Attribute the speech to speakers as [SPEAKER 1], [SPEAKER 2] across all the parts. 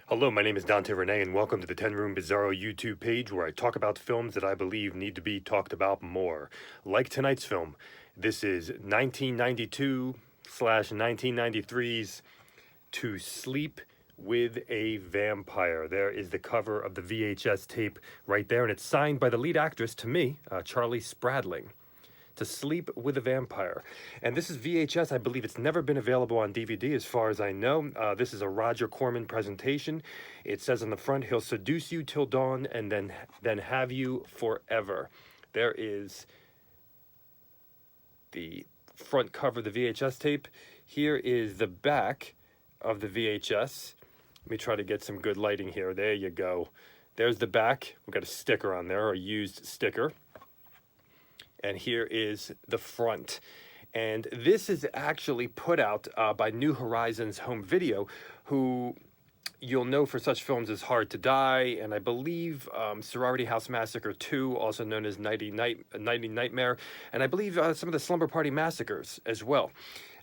[SPEAKER 1] Hello, my name is Dante Renee, and welcome to the 10 Room Bizarro YouTube page where I talk about films that I believe need to be talked about more. Like tonight's film, this is 1992/1993's To Sleep with a Vampire. There is the cover of the VHS tape right there, and it's signed by the lead actress, to me, Charlie Spradling. To Sleep with a Vampire. And this is VHS. I believe it's never been available on DVD as far as I know. This is a Roger Corman presentation. It says on the front, he'll seduce you till dawn and then have you forever. There is the front cover of the VHS tape. Here is the back of the VHS. Let me try to get some good lighting here. There you go. There's the back. We've got a sticker on there, a used sticker. And here is the front. And this is actually put out by New Horizons Home Video, who you'll know for such films as Hard to Die, and I believe Sorority House Massacre 2, also known as Nighty Nightmare, and I believe some of the Slumber Party Massacres as well.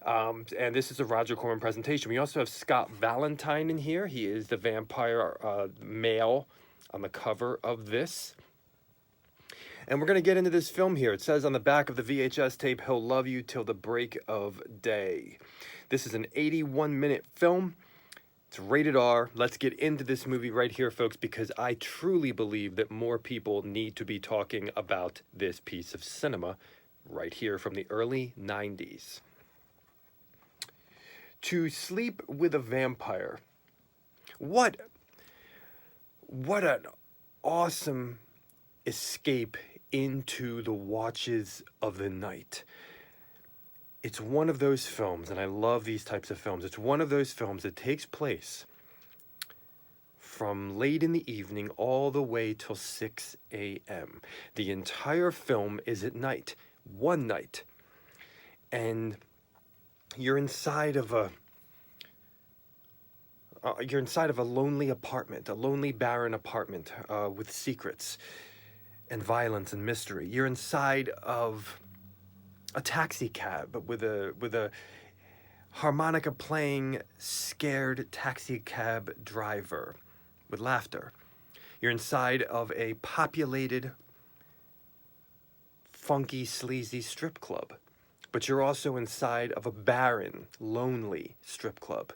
[SPEAKER 1] And this is a Roger Corman presentation. We also have Scott Valentine in here. He is the vampire male on the cover of this. And we're going to get into this film here. It says on the back of the VHS tape, he'll love you till the break of day. This is an 81-minute film. It's rated R. Let's get into this movie right here, folks, because I truly believe that more people need to be talking about this piece of cinema right here from the early 90s. To Sleep with a Vampire. What an awesome escape into the watches of the night. It's one of those films, and I love these types of films. It's one of those films that takes place from late in the evening all the way till 6 a.m. The entire film is at night, one night. And you're inside of a lonely apartment, a lonely, barren apartment with secrets and violence and mystery. You're inside of a taxi cab with a harmonica playing scared taxi cab driver with laughter. You're inside of a populated, funky, sleazy strip club. But you're also inside of a barren, lonely strip club.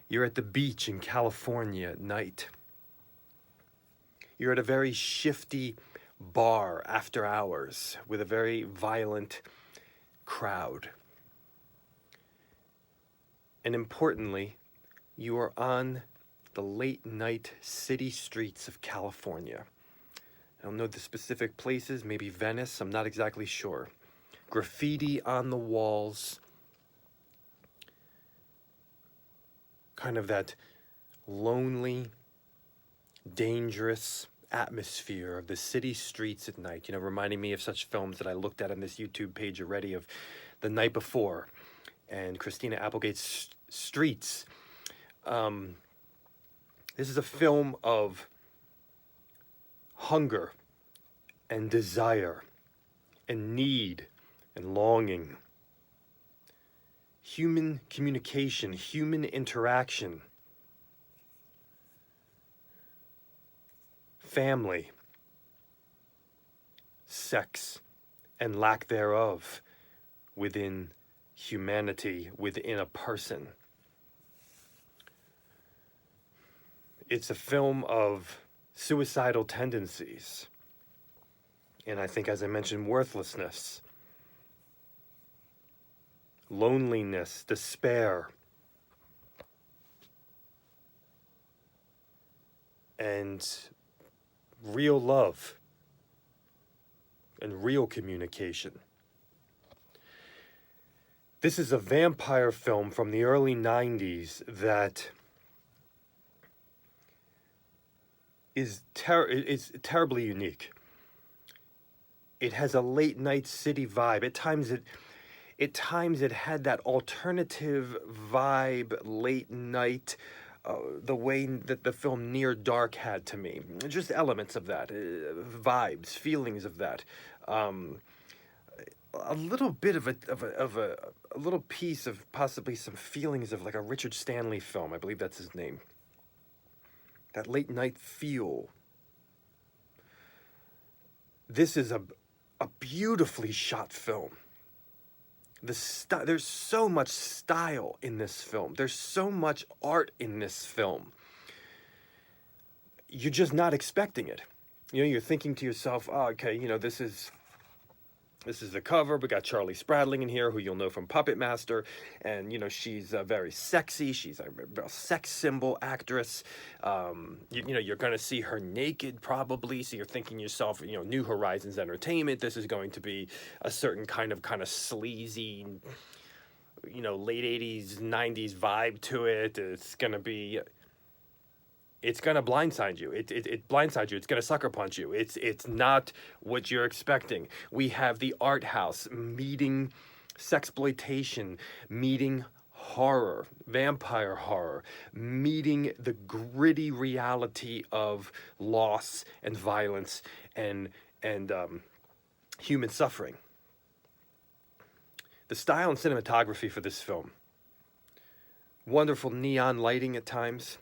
[SPEAKER 1] You're at the beach in California at night. You're at a very shifty bar after hours with a very violent crowd. And importantly, you are on the late night city streets of California. I don't know the specific places, maybe Venice, I'm not exactly sure. Graffiti on the walls. Kind of that lonely, dangerous atmosphere of the city streets at night, reminding me of such films that I looked at on this YouTube page already of The Night Before and Christina Applegate's Streets. This is a film of hunger and desire and need and longing. Human communication, human interaction. Family, sex, and lack thereof within humanity, within a person. It's a film of suicidal tendencies, and I think, as I mentioned, worthlessness, loneliness, despair, and real love and real communication. This is a vampire film from the early 90s that is terribly unique. It has a late night city vibe. At times it had that alternative vibe, late night, the way that the film Near Dark had to me. Just elements of that, vibes, feelings of that. A little bit of a little piece of possibly some feelings of like a Richard Stanley film. I believe that's his name. that late night feel. This is a beautifully shot film. There's so much style in this film. There's so much art in this film. You're just not expecting it. You know, you're thinking to yourself, oh, okay, you know, this is the cover. We got Charlie Spradling in here, who you'll know from Puppet Master, and you know she's very sexy. She's a real sex symbol actress. You know, you're going to see her naked probably, so you're thinking to yourself, you know, New Horizons Entertainment. This is going to be a certain kind of sleazy, you know, late '80s, '90s vibe to it. It's going to blindside you. It blindsides you. It's going to sucker punch you. It's not what you're expecting. We have the art house meeting sexploitation, meeting horror, vampire horror, meeting the gritty reality of loss and violence and human suffering. The style and cinematography for this film. Wonderful neon lighting at times.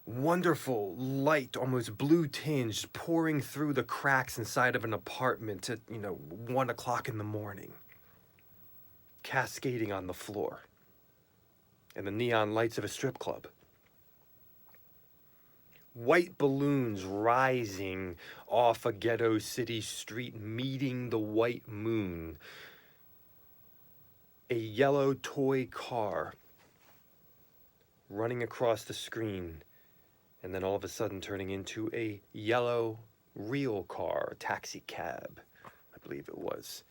[SPEAKER 1] Wonderful light, almost blue tinged, pouring through the cracks inside of an apartment at, 1 o'clock in the morning, cascading on the floor, and the neon lights of a strip club. White balloons rising off a ghetto city street, meeting the white moon. A yellow toy car running across the screen, and then all of a sudden turning into a yellow real car, a taxi cab, I believe it was.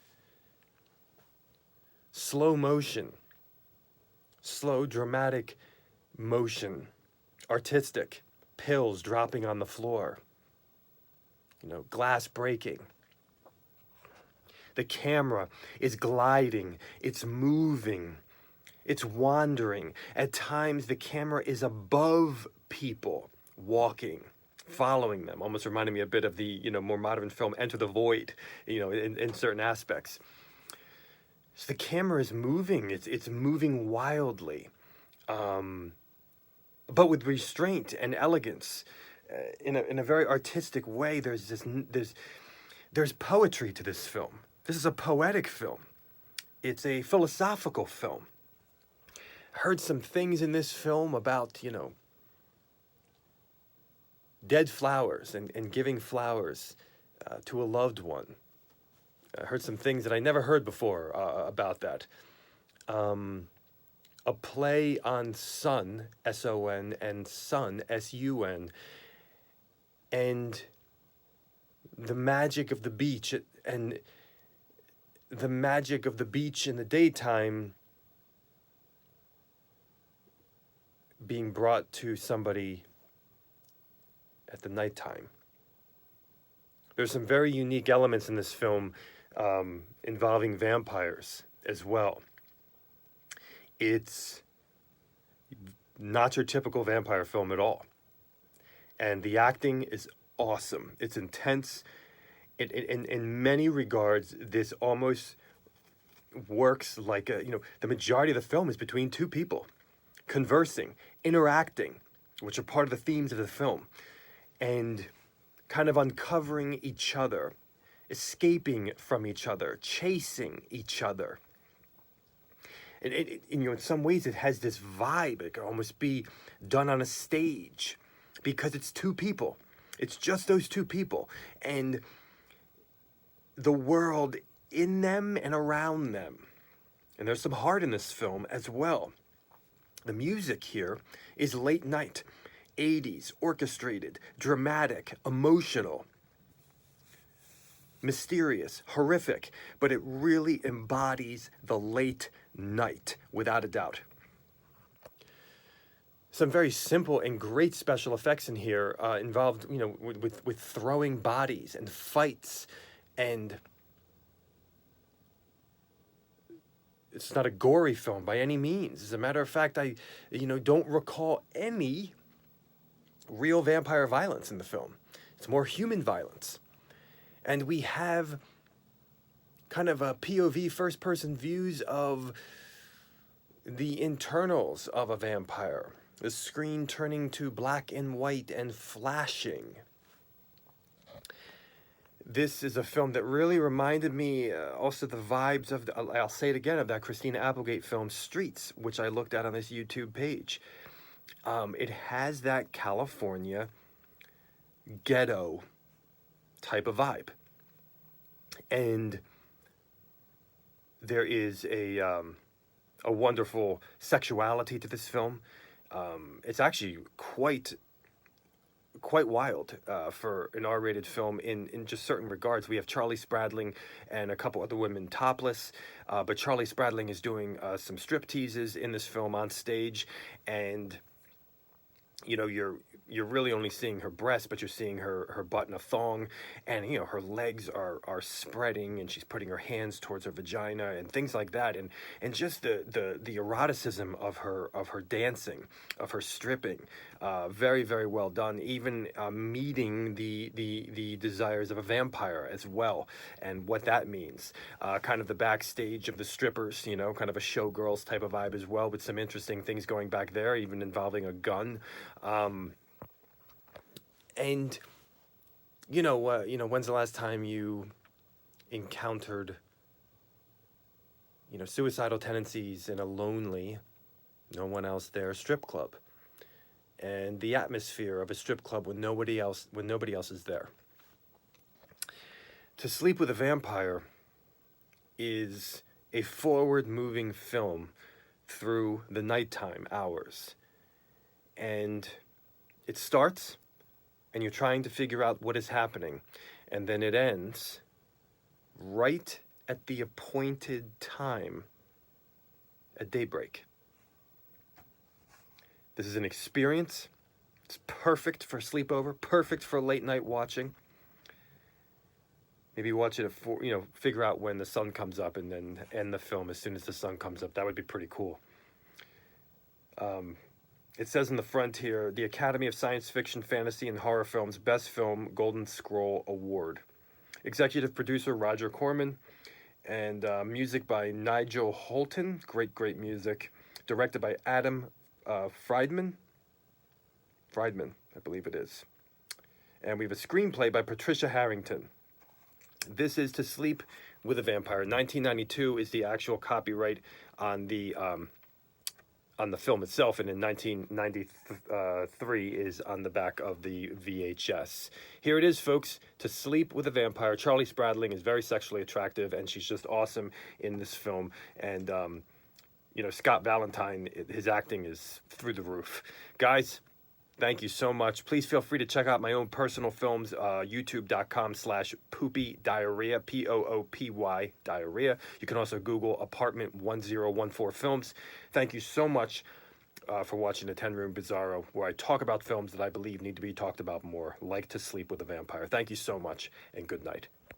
[SPEAKER 1] Slow motion, slow dramatic motion, artistic, pills dropping on the floor, glass breaking. The camera is gliding, it's moving, it's wandering. At times the camera is above people, walking, following them, almost reminding me a bit of the more modern film Enter the Void, in certain aspects. So the camera is moving, it's moving wildly, but with restraint and elegance, in a very artistic way. There's poetry to this film. This is a poetic film. It's a philosophical film. Heard some things in this film about, dead flowers and giving flowers to a loved one. I heard some things that I never heard before about that. A play on sun, S-O-N, and sun, S-U-N, and the magic of the beach, and the magic of the beach in the daytime being brought to somebody at the nighttime. There's some very unique elements in this film involving vampires as well. It's not your typical vampire film at all. And the acting is awesome. It's intense. In many regards, this almost works like the majority of the film is between two people conversing, interacting, which are part of the themes of the film, and kind of uncovering each other, escaping from each other, chasing each other. And in some ways it has this vibe. It could almost be done on a stage because it's two people. It's just those two people. And the world in them and around them. And there's some heart in this film as well. The music here is late night, 80s, orchestrated, dramatic, emotional, mysterious, horrific, but it really embodies the late night, without a doubt. Some very simple and great special effects in here involved, with throwing bodies and fights, and it's not a gory film by any means. As a matter of fact, I, don't recall any real vampire violence in the film. It's more human violence. And we have kind of a POV, first-person views of the internals of a vampire. the screen turning to black and white and flashing. This is a film that really reminded me also the vibes of, I'll say it again, of that Christina Applegate film Streets, which I looked at on this YouTube page. It has that California ghetto type of vibe. And there is a wonderful sexuality to this film. It's actually quite wild for an R-rated film in just certain regards. We have Charlie Spradling and a couple other women topless, but Charlie Spradling is doing some strip teases in this film on stage, and you know, you're really only seeing her breast, but you're seeing her butt in a thong, and you know, her legs are spreading, and she's putting her hands towards her vagina and things like that, and just the eroticism of her dancing, of her stripping, very, very well done. Even meeting the desires of a vampire as well, and what that means. Kind of the backstage of the strippers, you know, kind of a showgirls type of vibe as well, with some interesting things going back there, even involving a gun. And you know, when's the last time you encountered, you know, suicidal tendencies in a lonely, no one else there strip club, and the atmosphere of a strip club when nobody else is there? To Sleep with a Vampire is a forward-moving film through the nighttime hours, and it starts, and you're trying to figure out what is happening, and then it ends right at the appointed time at daybreak. This is an experience. It's perfect for sleepover, perfect for late night watching. Maybe watch it at figure out when the sun comes up and then end the film as soon as the sun comes up. That would be pretty cool. It says in the front here, the Academy of Science Fiction, Fantasy, and Horror Films Best Film Golden Scroll Award. Executive producer Roger Corman, and music by Nigel Holton. Great music. Directed by Adam Friedman, I believe it is. And we have a screenplay by Patricia Harrington. This is To Sleep with a Vampire. 1992 is the actual copyright on the film itself, and in 1993 is on the back of the VHS. Here it is, folks. To Sleep with a Vampire. Charlie Spradling is very sexually attractive, and she's just awesome in this film. And you know, Scott Valentine, his acting is through the roof. Guys, thank you so much. Please feel free to check out my own personal films, youtube.com/poopy diarrhea, POOPY diarrhea. You can also Google Apartment 1014 Films. Thank you so much for watching the 10 Room Bizarro, where I talk about films that I believe need to be talked about more, like To Sleep with a Vampire. Thank you so much, and good night.